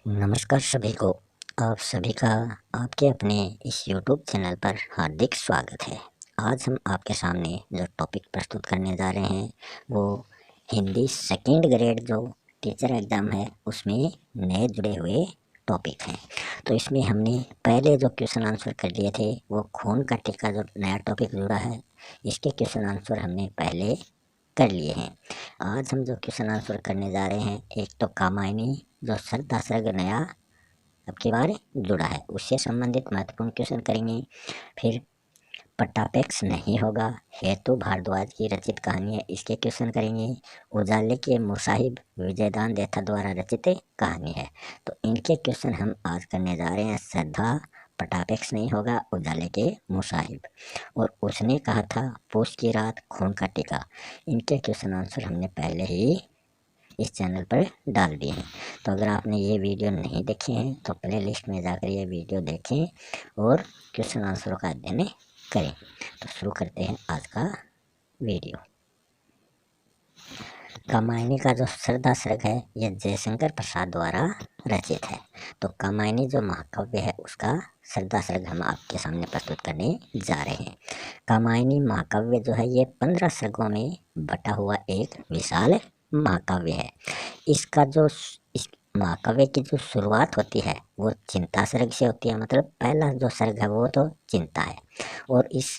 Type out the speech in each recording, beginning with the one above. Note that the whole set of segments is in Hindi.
नमस्कार सभी को। आप सभी का आपके अपने इस YouTube चैनल पर हार्दिक स्वागत है। आज हम आपके सामने जो टॉपिक प्रस्तुत करने जा रहे हैं वो हिंदी सेकंड ग्रेड जो टीचर एग्ज़ाम है उसमें नए जुड़े हुए टॉपिक हैं। तो इसमें हमने पहले जो क्वेश्चन आंसर कर लिए थे वो खून का टीका जो नया टॉपिक जुड़ा है इसके क्वेश्चन आंसर हमने पहले कर लिए हैं। आज हम जो क्वेश्चन आंसर करने जा रहे हैं एक तो कामायनी जो श्रद्धा सर्ग नया अब की बार जुड़ा है उससे संबंधित महत्वपूर्ण क्वेश्चन करेंगे। फिर पट्टापेक्ष नहीं होगा हेतु भारद्वाज की रचित कहानी है इसके क्वेश्चन करेंगे। उजाले के मुसाहिब विजयदान देथा द्वारा रचित कहानी है तो इनके क्वेश्चन हम आज करने जा रहे हैं। श्रद्धा पट्टापेक्ष नहीं होगा उजाले के मुसाहिब और उसने कहा था पूस की रात खून का टीका इनके क्वेश्चन आंसर हमने पहले ही इस चैनल पर डाल दिए हैं। तो अगर आपने ये वीडियो नहीं देखे हैं तो प्ले लिस्ट में जाकर ये वीडियो देखें और क्वेश्चन आंसरों का अध्ययन करें। तो शुरू करते हैं आज का वीडियो। कामायनी का जो श्रद्धा सर्ग है यह जयशंकर प्रसाद द्वारा रचित है। तो कामायनी जो महाकाव्य है उसका श्रद्धा सर्ग हम आपके सामने प्रस्तुत करने जा रहे हैं। कामायनी महाकाव्य जो है ये 15 सर्गों में बटा हुआ एक विशाल महाकाव्य है। इसका जो इस महाकाव्य की जो शुरुआत होती है वो चिंता सर्ग से होती है, मतलब पहला जो सर्ग है वो तो चिंता है और इस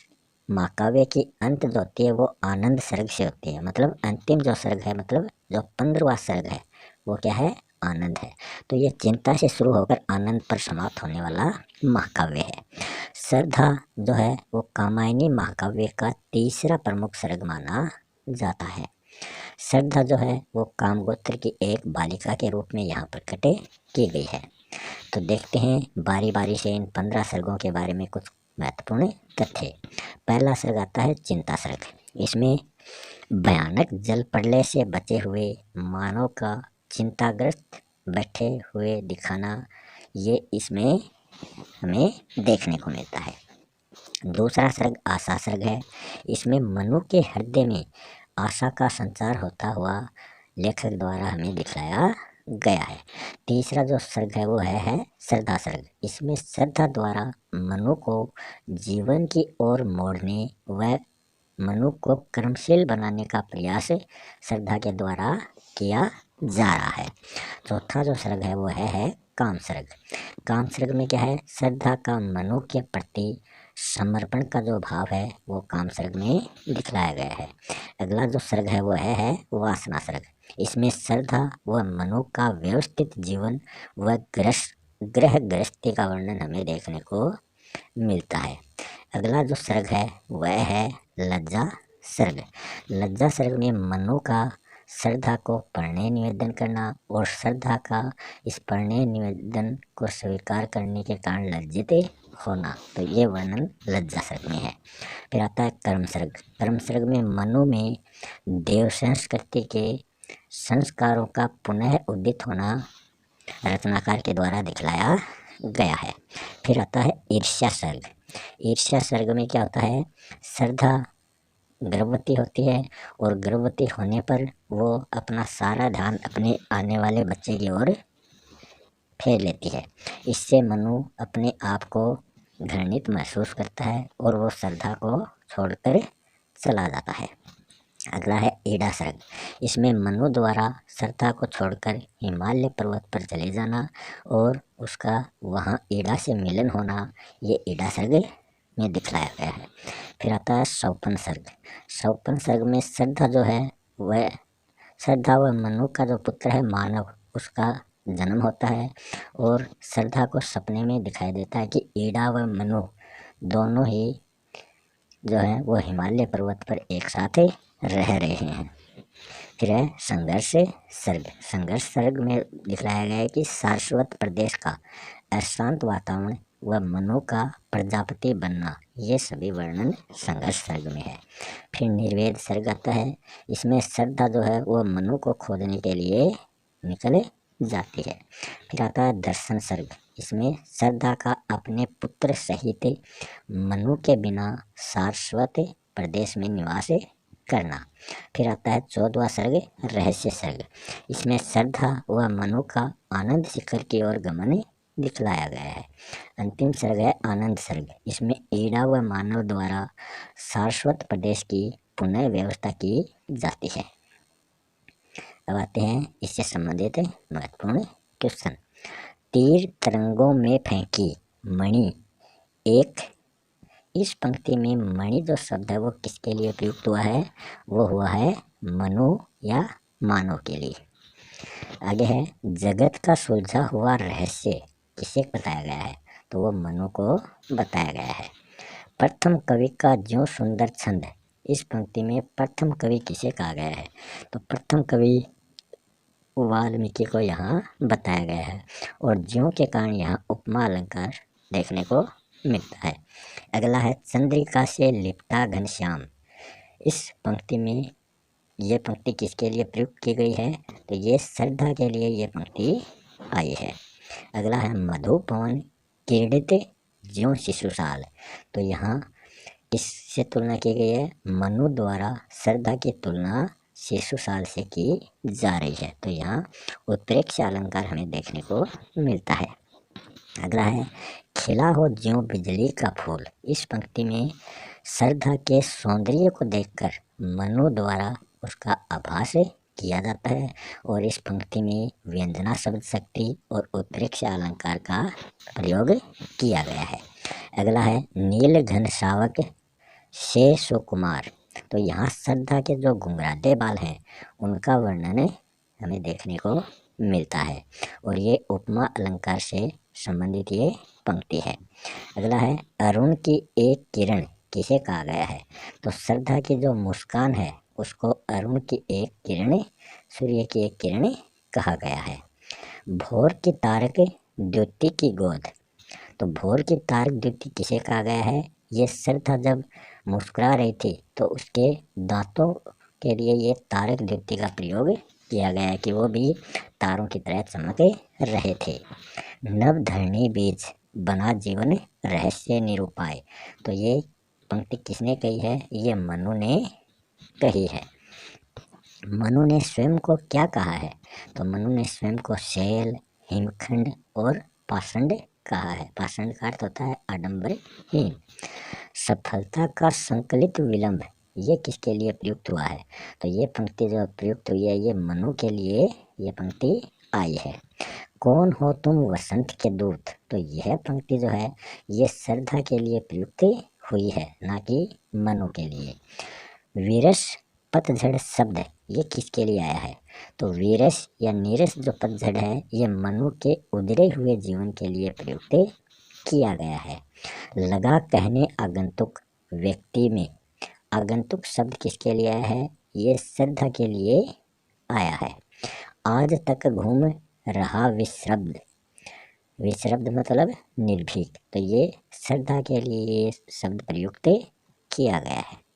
महाकाव्य की अंत जो होती है वो आनंद सर्ग से होती है, मतलब अंतिम जो सर्ग है मतलब जो 15वां सर्ग है वो क्या है आनंद है। तो ये चिंता से शुरू होकर आनंद पर समाप्त होने वाला महाकाव्य है। श्रद्धा जो है वो कामायनी महाकाव्य का तीसरा प्रमुख सर्ग माना जाता है। श्रद्धा जो है वो कामगोत्र की एक बालिका के रूप में यहाँ प्रकट की गई है। तो देखते हैं बारी बारी से इन 15 सर्गों के बारे में कुछ महत्वपूर्ण तथ्य। पहला सर्ग आता है चिंता सर्ग। इसमें भयानक जल प्रलय से बचे हुए मानव का चिंताग्रस्त बैठे हुए दिखाना ये इसमें हमें देखने को मिलता है। दूसरा सर्ग आशा सर्ग है। इसमें मनु के हृदय में आशा का संचार होता हुआ लेखक द्वारा हमें दिखाया गया है। तीसरा जो सर्ग है वो है श्रद्धा सर्ग। इसमें श्रद्धा द्वारा मनु को जीवन की ओर मोड़ने व मनु को कर्मशील बनाने का प्रयास श्रद्धा के द्वारा किया जा रहा है। चौथा जो सर्ग है वो है काम सर्ग। काम सर्ग में क्या है श्रद्धा का मनु के प्रति समर्पण का जो भाव है वो काम सर्ग में दिखलाया गया है। अगला जो सर्ग है वो है वासना सर्ग। इसमें श्रद्धा व मनु का व्यवस्थित जीवन व ग्रह गृहस्थी का वर्णन हमें देखने को मिलता है। अगला जो सर्ग है वह है लज्जा सर्ग। लज्जा सर्ग में मनु का श्रद्धा को प्रणय निवेदन करना और श्रद्धा का इस प्रणय निवेदन को स्वीकार करने के कारण लज्जित होना, तो ये वर्णन लज्जा सर्ग में है। फिर आता है कर्म सर्ग। कर्म सर्ग में मनु में देव संस्कृति के संस्कारों का पुनः उदित होना रचनाकार के द्वारा दिखलाया गया है। फिर आता है ईर्ष्या सर्ग। ईर्ष्या सर्ग में क्या होता है श्रद्धा गर्भवती होती है और गर्भवती होने पर वो अपना सारा ध्यान अपने आने वाले बच्चे की ओर फेर लेती है। इससे मनु अपने आप को घृणित महसूस करता है और वो श्रद्धा को छोड़कर चला जाता है। अगला है ईड़ा सर्ग। इसमें मनु द्वारा श्रद्धा को छोड़कर हिमालय पर्वत पर चले जाना और उसका वहाँ ईड़ा से मिलन होना ये ईड़ा सर्ग में दिखलाया गया है। फिर आता है सौपन सर्ग। सौपन सर्ग में श्रद्धा जो है वह श्रद्धा व मनु का जो पुत्र है मानव उसका जन्म होता है और श्रद्धा को सपने में दिखाई देता है कि ईड़ा व मनु दोनों ही जो है वो हिमालय पर्वत पर एक साथ रह रहे हैं। फिर है संघर्ष सर्ग। संघर्ष सर्ग में दिखलाया गया है कि शाश्वत प्रदेश का अशांत वातावरण व मनु का प्रजापति बनना ये सभी वर्णन संघर्ष सर्ग में है। फिर निर्वेद सर्ग आता है। इसमें श्रद्धा जो है वो मनु को खोजने के लिए निकल जाती है। फिर आता है दर्शन सर्ग। इसमें श्रद्धा का अपने पुत्र सहित मनु के बिना शाश्वत प्रदेश में निवास करना। फिर आता है 14वां सर्ग रहस्य सर्ग। इसमें श्रद्धा व मनु का आनंद शिखर की ओर गमन दिखलाया गया है। अंतिम सर्ग है आनंद सर्ग। इसमें ईड़ा व मानव द्वारा शाश्वत प्रदेश की पुनः व्यवस्था की जाती है। अब आते हैं इससे संबंधित महत्वपूर्ण क्वेश्चन। तीर तरंगों में फेंकी मणि एक। इस पंक्ति में मणि जो शब्द है वो किसके लिए प्रयुक्त हुआ है? वो हुआ है मनु या मानव के लिए। आगे है जगत का सुलझा हुआ रहस्य किसे बताया गया है? तो वो मनु को बताया गया है। प्रथम कवि का ज्यों सुंदर छंद। इस पंक्ति में प्रथम कवि किसे कहा गया है? तो प्रथम कवि वाल्मीकि को यहाँ बताया गया है और ज्यों के कारण यहाँ उपमा अलंकार देखने को मिलता है। अगला है चंद्रिका से लिपटा घनश्याम। इस पंक्ति में ये पंक्ति किसके लिए प्रयुक्त की गई है? तो ये श्रद्धा के लिए ये पंक्ति आई है। अगला है मधु पवन किरीटित ज्यों शिशुसाल। तो यहाँ किससे तुलना की गई है? मनु द्वारा श्रद्धा की तुलना शिशुसाल से की जा रही है। तो यहाँ उत्प्रेक्ष अलंकार हमें देखने को मिलता है। अगला है खिला हो ज्यों बिजली का फूल। इस पंक्ति में श्रद्धा के सौंदर्य को देखकर मनु द्वारा उसका आभास किया जाता है और इस पंक्ति में व्यंजना शब्द शक्ति और उत्प्रेक्ष अलंकार का प्रयोग किया गया है। अगला है नील घन शावक से सुकुमार। तो यहाँ श्रद्धा के जो घुंघराले बाल हैं उनका वर्णन हमें देखने को मिलता है और ये उपमा अलंकार से संबंधित ये पंक्ति है। अगला है अरुण की एक किरण किसे कहा गया है? तो श्रद्धा की जो मुस्कान है उसको अरुण की एक किरण, सूर्य की एक किरण कहा गया है। भोर की तारक द्युति की गोद। तो भोर की तारक द्युति किसे कहा गया है? ये श्रद्धा जब मुस्कुरा रही थी तो उसके दांतों के लिए ये तारक द्युति का प्रयोग किया गया है कि वो भी तारों की तरह चमक रहे थे। नव धरणी बीज बना जीवन रहस्य निरूपाय। तो ये पंक्ति किसने कही है? ये मनु ने कही है। मनु ने स्वयं को क्या कहा है? तो मनु ने स्वयं को शैल, हिमखंड और पाषंड कहा है। पाषंड का अर्थ होता है आडंबरहीन। सफलता का संकलित विलंब ये किसके लिए प्रयुक्त हुआ है? तो ये पंक्ति जो प्रयुक्त हुई है ये मनु के लिए ये पंक्ति आई है। कौन हो तुम वसंत के दूत। तो यह पंक्ति जो है ये श्रद्धा के लिए प्रयुक्त हुई है, ना कि मनु के लिए। वीरस पतझड़ शब्द ये किसके लिए आया है? तो वीरस या नीरस जो पतझड़ है ये मनु के उजड़े हुए जीवन के लिए प्रयुक्त किया गया है। लगा कहने आगंतुक व्यक्ति में। आगंतुक शब्द किसके लिए आया है? ये श्रद्धा के लिए आया है। आज तक घूम रहा विश्रब्द। विश्रब्द मतलब निर्भीक। तो ये श्रद्धा के लिए शब्द प्रयुक्त किया गया है।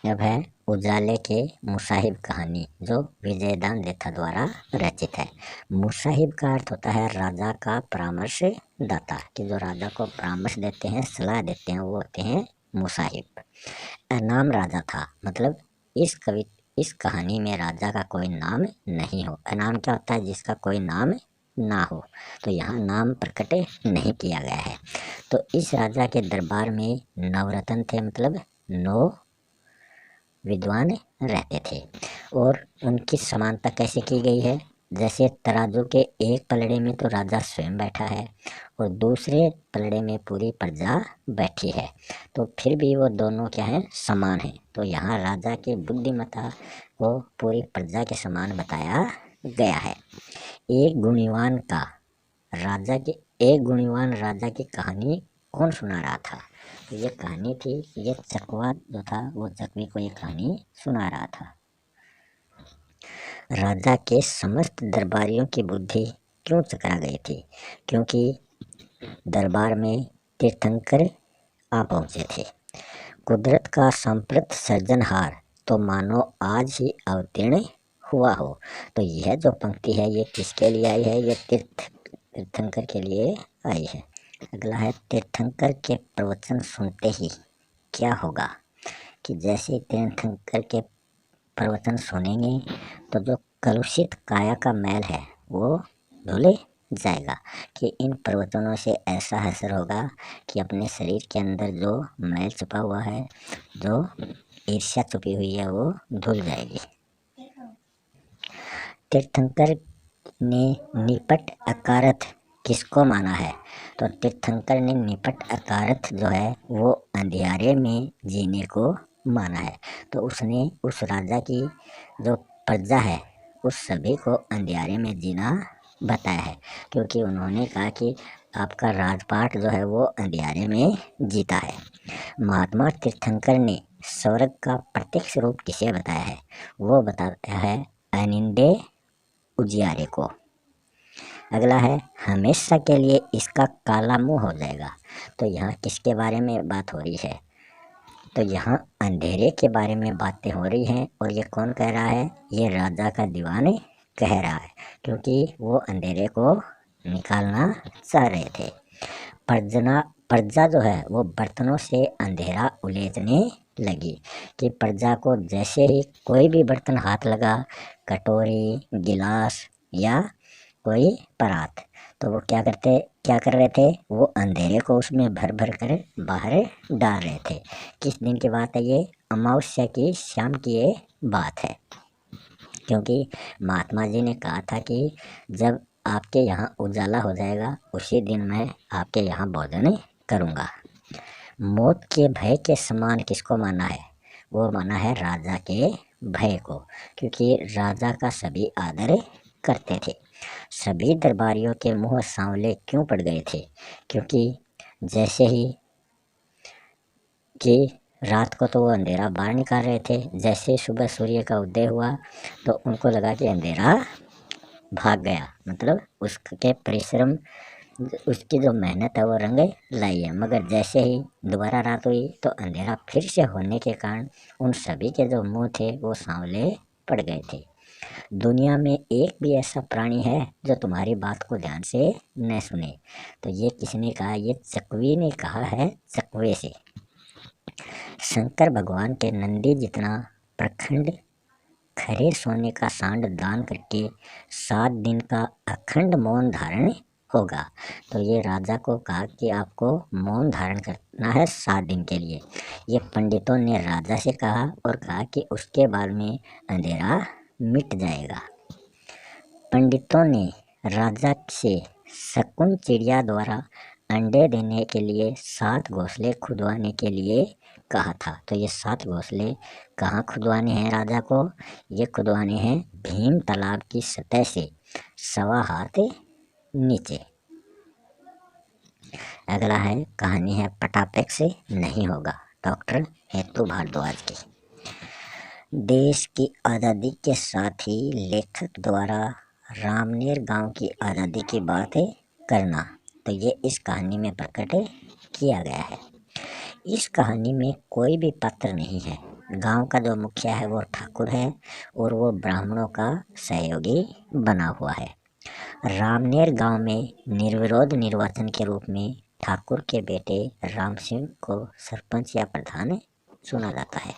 अब है उजाले के मुसाहिब कहानी जो विजयदान लेथा द्वारा रचित है। मुसाहिब का अर्थ होता है राजा का परामर्श दाता, कि जो राजा को परामर्श देते हैं, सलाह देते हैं, वो होते हैं मुसाहिब। अनाम राजा था, मतलब इस कहानी में राजा का कोई नाम नहीं हो। अनाम क्या होता है? जिसका कोई नाम ना हो। तो यहाँ नाम प्रकट नहीं किया गया है। तो इस राजा के दरबार में नवरत्न थे, मतलब 9 विद्वान रहते थे और उनकी समानता कैसे की गई है? जैसे तराजू के एक पलड़े में तो राजा स्वयं बैठा है और दूसरे पलड़े में पूरी प्रजा बैठी है, तो फिर भी वो दोनों क्या है? समान है। तो यहाँ राजा की बुद्धिमत्ता को पूरी प्रजा के समान बताया गया है। एक गुणवान राजा की कहानी कौन सुना रहा था? तो ये कहानी थी, ये चकवा जो था वो चकवी को ये कहानी सुना रहा था। राजा के समस्त दरबारियों की बुद्धि क्यों चकरा गई थी? क्योंकि दरबार में तीर्थंकर आ पहुंचे थे। कुदरत का संप्रत सर्जनहार तो मानो आज ही अवतीर्ण हुआ हो। तो यह जो पंक्ति है ये किसके लिए आई है? ये तीर्थंकर के लिए आई है। अगला है तीर्थंकर के प्रवचन सुनते ही क्या होगा? कि जैसे तीर्थंकर के प्रवचन सुनेंगे तो जो कलुषित काया का मैल है वो धुल जाएगा, कि इन प्रवचनों से ऐसा असर होगा कि अपने शरीर के अंदर जो मैल छुपा हुआ है, जो ईर्ष्या छुपी हुई है, वो धुल जाएगी। तीर्थंकर ने निपट अकारथ किसको माना है? तो तीर्थंकर ने निपट अकारथ जो है वो अंधियारे में जीने को माना है। तो उसने उस राजा की जो प्रजा है उस सभी को अंधियारे में जीना बताया है, क्योंकि उन्होंने कहा कि आपका राजपाट जो है वो अंधियारे में जीता है। महात्मा तीर्थंकर ने स्वर्ग का प्रत्यक्ष रूप किसे बताया है? वो बताया है अनिंदे उजियारे को। अगला है हमेशा के लिए इसका काला मुंह हो जाएगा। तो यहाँ किसके बारे में बात हो रही है? तो यहाँ अंधेरे के बारे में बातें हो रही हैं। और ये कौन कह रहा है? ये राजा का दीवान कह रहा है, क्योंकि वो अंधेरे को निकालना चाह रहे थे। प्रजा जो है वो बर्तनों से अंधेरा उलेचने लगी, कि प्रजा को जैसे ही कोई भी बर्तन हाथ लगा, कटोरी, गिलास या कोई परात, तो वो क्या कर रहे थे? वो अंधेरे को उसमें भर भर कर बाहर डाल रहे थे। किस दिन की बात है ये? अमावस्या की शाम की ये बात है, क्योंकि महात्मा जी ने कहा था कि जब आपके यहाँ उजाला हो जाएगा उसी दिन मैं आपके यहाँ भोजन करूँगा। मौत के भय के समान किसको माना है? वो माना है राजा के भय को, क्योंकि राजा का सभी आदर करते थे। सभी दरबारियों के मुंह सांवले क्यों पड़ गए थे? क्योंकि जैसे ही कि रात को तो वो अंधेरा बाहर निकाल रहे थे, जैसे सुबह सूर्य का उदय हुआ तो उनको लगा कि अंधेरा भाग गया, मतलब उसके परिश्रम, उसकी जो मेहनत है वो रंग लाई है। मगर जैसे ही दोबारा रात हुई तो अंधेरा फिर से होने के कारण उन सभी के जो मुंह थे वो सांवले पड़ गए थे। दुनिया में एक भी ऐसा प्राणी है जो तुम्हारी बात को ध्यान से न सुने। तो ये किसने कहा? ये चकवी ने कहा है, चकवे से। शंकर भगवान के नंदी जितना प्रखंड खरे सोने का सांड दान करके 7 दिन का अखंड मौन धारण होगा। तो ये राजा को कहा कि आपको मौन धारण करना है 7 दिन के लिए। ये पंडितों ने राजा से कहा और कहा कि उसके बाद में अंधेरा मिट जाएगा। पंडितों ने राजा से शकुन चिड़िया द्वारा अंडे देने के लिए 7 घोंसले खुदवाने के लिए कहा था। तो ये 7 घोंसले कहाँ खुदवाने हैं राजा को? ये खुदवाने हैं भीम तालाब की सतह से 1.25 हाथ नीचे। अगला है कहानी है पटापेक से नहीं होगा, डॉक्टर हेतु भारद्वाज की। देश की आज़ादी के साथ ही लेखक द्वारा रामनेर गांव की आज़ादी की बात करना, तो ये इस कहानी में प्रकट किया गया है। इस कहानी में कोई भी पात्र नहीं है। गांव का जो मुखिया है वो ठाकुर है और वो ब्राह्मणों का सहयोगी बना हुआ है। रामनेर गांव में निर्विरोध निर्वाचन के रूप में ठाकुर के बेटे राम सिंह को सरपंच या प्रधान चुना जाता है।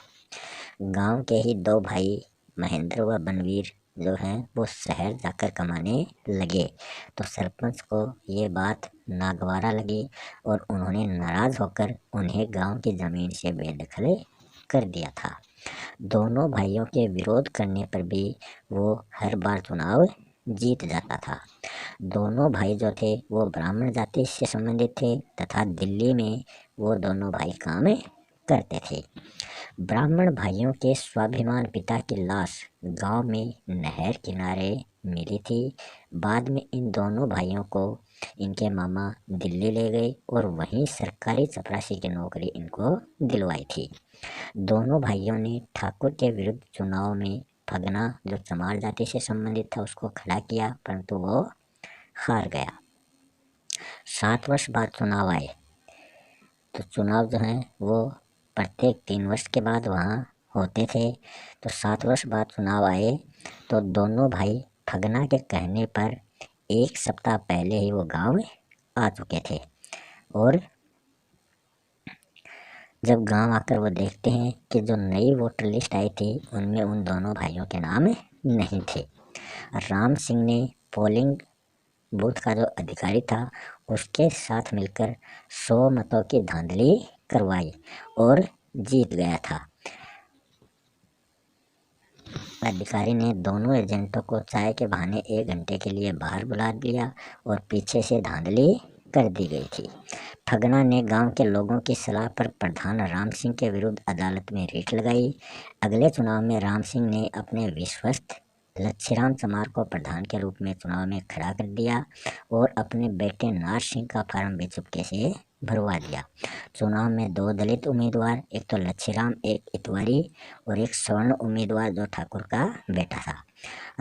गांव के ही 2 भाई महेंद्र व बनवीर जो हैं वो शहर जाकर कमाने लगे, तो सरपंच को ये बात नागवारा लगी और उन्होंने नाराज होकर उन्हें गांव की जमीन से बेदखल कर दिया था। दोनों भाइयों के विरोध करने पर भी वो हर बार चुनाव जीत जाता था। दोनों भाई जो थे वो ब्राह्मण जाति से संबंधित थे तथा दिल्ली में वो दोनों भाई काम करते थे। ब्राह्मण भाइयों के स्वाभिमान पिता की लाश गांव में नहर किनारे मिली थी। बाद में इन दोनों भाइयों को इनके मामा दिल्ली ले गए और वहीं सरकारी चपरासी की नौकरी इनको दिलवाई थी। दोनों भाइयों ने ठाकुर के विरुद्ध चुनाव में फगना जो चमार जाति से संबंधित था उसको खड़ा किया, परंतु वो हार गया। 7 वर्ष बाद चुनाव आए, तो चुनाव जो है वो प्रत्येक 3 वर्ष के बाद वहाँ होते थे। तो 7 वर्ष बाद चुनाव आए तो दोनों भाई फगना के कहने पर 1 सप्ताह पहले ही वो गांव आ चुके थे और जब गांव आकर वो देखते हैं कि जो नई वोटर लिस्ट आई थी उनमें उन दोनों भाइयों के नाम नहीं थे। राम सिंह ने पोलिंग बूथ का जो अधिकारी था उसके साथ मिलकर 100 मतों की धांधली करवाई और जीत गया था। अधिकारी ने दोनों एजेंटों को चाय के बहाने 1 घंटे के लिए बाहर बुला लिया और पीछे से धांधली कर दी गई थी। ठगना ने गांव के लोगों की सलाह पर प्रधान राम सिंह के विरुद्ध अदालत में रिट लगाई। अगले चुनाव में राम सिंह ने अपने विश्वस्त लच्छीराम चमार को प्रधान के रूप में चुनाव में खड़ा कर दिया और अपने बेटे नार सिंह का फार्म भी चुपके से भरवा दिया। चुनाव में 2 दलित उम्मीदवार, एक तो लच्छीराम, एक इतवारी और एक स्वर्ण उम्मीदवार जो ठाकुर का बेटा था।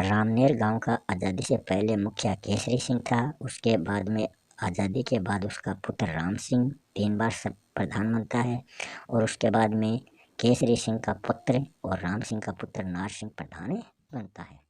रामनेर गांव का आज़ादी से पहले मुखिया केसरी सिंह था। उसके बाद में आज़ादी के बाद उसका पुत्र राम सिंह 3 बार प्रधान बनता है और उसके बाद में केसरी सिंह का पुत्र और राम सिंह का पुत्र नार सिंह प्रधान बनता है।